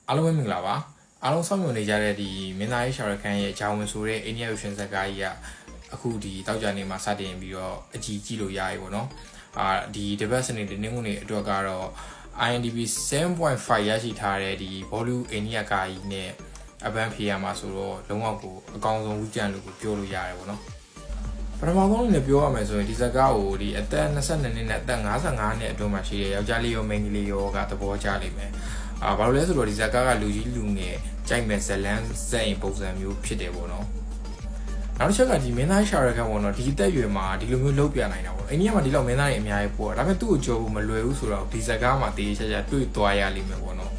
အားလုံးပဲမင်္ဂလာပါအားလုံးစောင့်မျှော်နေကြတဲ့ဒီမင်းသားရေးရှာရခန်းရဲ့ဂျာဝင်ဆိုတဲ့အိန္ဒိယရုပ်ရှင်ဇာတ်ကားကြီးကအခုဒီတောက်ကြနေမှာစတင်ပြီးတော့အကြည့်ကြည့်လို့ရရေပေါ့နော်ဒီဒီဘက်စနေဒီနေ့ငွေအတွက်ကတော့ IMDb 7.5 ရရှိထားတဲ့ဒီ Bollywood အိန္ဒိယကားကြီးနဲ့အပန်းဖြေရမှာဆိုတော့လုံးဝကိုအကောင်းဆုံးဝီကန်လို့ပြောလို့ရတယ်ပေါ့နော်ပထမဆုံးလည်းပြောရမယ်ဆိုရင်ဒီဇာတ်ကားကိုဒီအသက်22နှစ်နဲ့အသက်55နှစ်အတွင်းမှာရှိတဲ့ယောက်ျားလေးရောမိန်းကလေးရောကသဘောကျလိမ့်မယ်ဘာလို့လဲဆိုတော့ဒီဇာတ်ကားကလူကြီးလူငယ်ကြိုက်မဲ့ဇလန်းစက်ရင်ပုံစံမျိုးဖြစ်တယ်ပေါ့နော်နောက်တစ်ချက်ကဒီမင်းသားရှာရခန့်ပေါ့နော်ဒီအသက်အရွယ်မှာဒီလိုမျိုးလုပ်ပြနိုင်တာပေါ့အိန္ဒိယမှာဒီလောက်မင်းသားတွေအများကြီးပေါ့ဒါပေမဲ့သူ့ကိုကြော်ဖို့မလွယ်ဘူးဆိုတော့ဒီဇာတ်ကားမှာတေးချာချာတွေ့သွားရလိမ့်မယ်ပေါ့နော်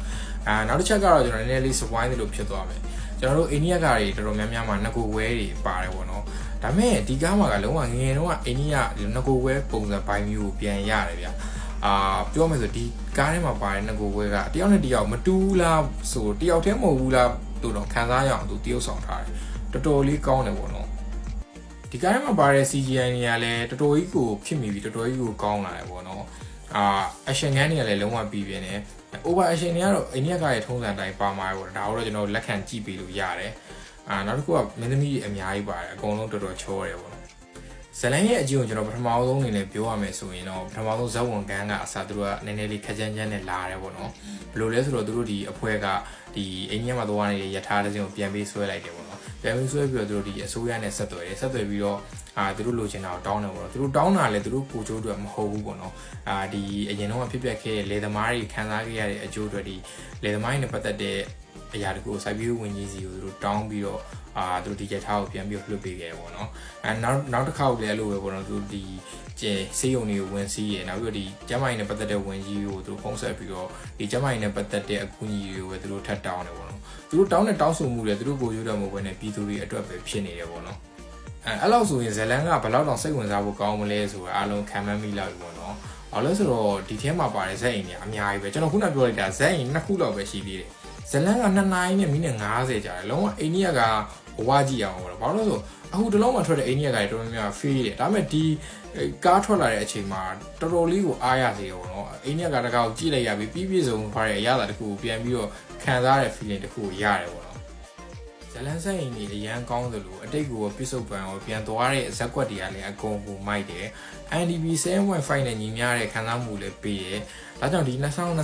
နောက်တစ်ချက်ကတော့ကျွန်တော်နည်းနည်းလေး surprise လို့ဖြစ်သွားမယ်ကျွန်တော်တို့အိန္ဒိယကားတွေတော်တော်များများမှာနှစ်ကိုဝဲတွေပါတယ်ပေါ့နော်ဒါပေမဲ့ဒီကားမှာကလုံးဝငငယ်တုန်းကအိန္ဒိယနှစ်ကိုဝဲပုံစံပိုင်းမျိုးကိုပြန်ရတယ်ဗျပြောမယ်ဆိုဒီကားထဲမှာပါတဲ့နှစ်ကိုဝဲကတယောက်နဲ့တယောက်မတူလားဆိုတယောက်တည်းမဟုတ်ဘူးလားတို့တော့ခံစားရအောင်သူတယောက်ဆောင်ထားတယ်တော်တော်လေးကောင်းတယ်ပေါ့နော်ဒီကားထဲမှာပါတဲ့ CGI တွေကလည်းတော်တော်ကြီးကိုဖြစ်မိပြီးတော်တော်ကြီးကိုကောင်းလာတယ်ပေါ့နော်action ကန်းတွေကလည်းလုံးဝပြီးပြင်းတယ် over action တွေကတော့အိန္ဒိယကားရဲ့ထုံးစံတိုင်းပါမှာပေါ့ဒါတော့ကျွန်တော်လက်ခံကြည့်ပေးလို့ရတယ်နောက်တစ်ခုကမင်းသမီးတွေအများကြီးပါတယ်အကုန်လုံးတော်တော်ချောတယ်ပေါ့နော်ဇလန်ရဲ့အကျိုးကိုကျွန်တော်ပထမဆုံးအနေနဲ့ပြောရမယ်ဆိုရင်တော့ပထမဆုံးဇက်ဝန်ကန်းကအစားသူတို့ကနည်းနည်းလေးခက်ချမ်းချမ်းနဲ့လာတယ်ပေါ့နော်ဘယ်လိုလဲဆိုတော့သူတို့ဒီအဖွဲကဒီအိန္ဒိယမှာသွားနေတဲ့ယထာတစ်စင်းကိုပြန်ပေးဆွဲလိုက်တယ်ပေါ့နော်ပြန်ပေးဆွဲပြီးတော့သူတို့ဒီအစိုးရနဲ့ဆက်သွယ်ပြီးတော့သူတို့လိုချင်တာကိုတောင်းတယ်ပေါ့နော်သူတို့တောင်းတာလည်းသူတို့ကိုချိုးအတွက်မဟုတ်ဘူးပေါ့နော်ဒီအရင်တော့ဖြစ်ပျက်ခဲ့တဲ့လေသမားတွေခံစားခဲ့ရတဲ့အကျိုးအတွက်ဒီလေသမားတွေနဲ့ပတ်သက်တဲ့အရာတကူစိုက်ပျိုးဝင်ကြီးစီကိုသူတို့တောင်းပြီးတော့သူတို့ဒီချက်ထားကိုပြန်ပြီးလွှတ်ပေးခဲ့ပေါ့နော်နောက်တစ်ခါလည်းအဲ့လိုပဲပေါ့နော်သူတို့ဒီစေးရုံတွေကိုဝင်စီးရနောက်ပြီးတော့ဒီကျမ်းမာရေးနဲ့ပတ်သက်တဲ့ဝင်ကြီးကိုသူတို့ဖုံးဆက်ပြီးတော့ဒီကျမ်းမာရေးနဲ့ပတ်သက်တဲ့အကူအညီတွေကိုပဲသူတို့ထပ်တောင်းတယ်ပေါ့နော်သူတို့တောင်းတဲ့တောင်းဆိုမှုတွေသူတို့ကိုရိုးတော့မဟုတ်ဘဲနဲ့ပြည်သူတွေအတွက်ပဲဖြစ်နေတယ်ပေါ့နော်အဲ့လောက်ဆိုရင်ဇလန်ကဘယ်လောက်တောင်စိတ်ဝင်စားဖို့ကောင်းမလဲဆိုတာအားလုံးခံမှန်းမိလောက်ပြီပေါ့နော်ဘာလို့လဲဆိုတော့ဒီထဲမှာပါတဲ့ဇက်အိမ်တွေအများကြီးပဲကျွန်တော်ခုနပြောလိုက်တာဇက်အိမ်2ခုလောက်ပဲရှိသေးတယ်ဇလန်က2နာရီနဲ့မိနစ်50ကြာတယ်လုံးဝအိန္ဒိယကဝါကြည့်အောင်ပေါ့ဘာလို့လဲဆိုအခုတလုံးမှာထွက်တဲ့အိန္ဒိယကတွေတော်တော်များဖေးတယ်ဒါပေမဲ့ဒီကားထွက်လာတဲ့အချိန်မှာတော်တော်လေးကိုအားရစေရောနော်အိန္ဒိယကတကားကိုကြည့်လိုက်ရပြီးပြည့်စုံသွားတဲ့အရာတခုကိုပြန်ပြီးတော့ခံစားရတဲ့ feeling တခုကိုရတယ်ပေါ့နော်ဇလန်ဆိုင်နေအရန်ကောင်းသလိုအတိတ်ကိုပြစ်စုံပန်ကိုပြန်သွားတဲ့ဇက်ကွက်တွေကလည်းအကုန်ကိုမိုက်တယ် IMDb 7.5 နဲ့ညီမျှတဲ့ခံစားမှုလည်းပေးတယ်ဒါကြောင့်ဒီ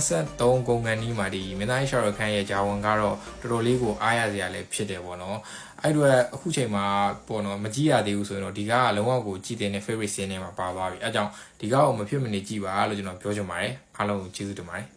2023ကုန်ကန်ဒီမှာဒီမင်းသားရှာရခန်းရဲ့ဂျာဝန်ကတော့တော်တော်လေးကိုအားရစရာလည်းဖြစ်တယ်ပေါ့နော်အဲ့တော့အခုချိန်မှာပေါ့နော်မကြည့်ရသေးဘူးဆိုရင်တော့ဒီကားကလုံးဝကိုကြည့်တဲ့ favorite scene တွေမှာပါသွားပြီအဲကြောင့်ဒီကားကိုမဖြစ်မနေကြည့်ပါလို့ကျွန်တော်ပြောချင်ပါတယ်အားလုံးကိုကျေးဇူးတင်ပါတယ်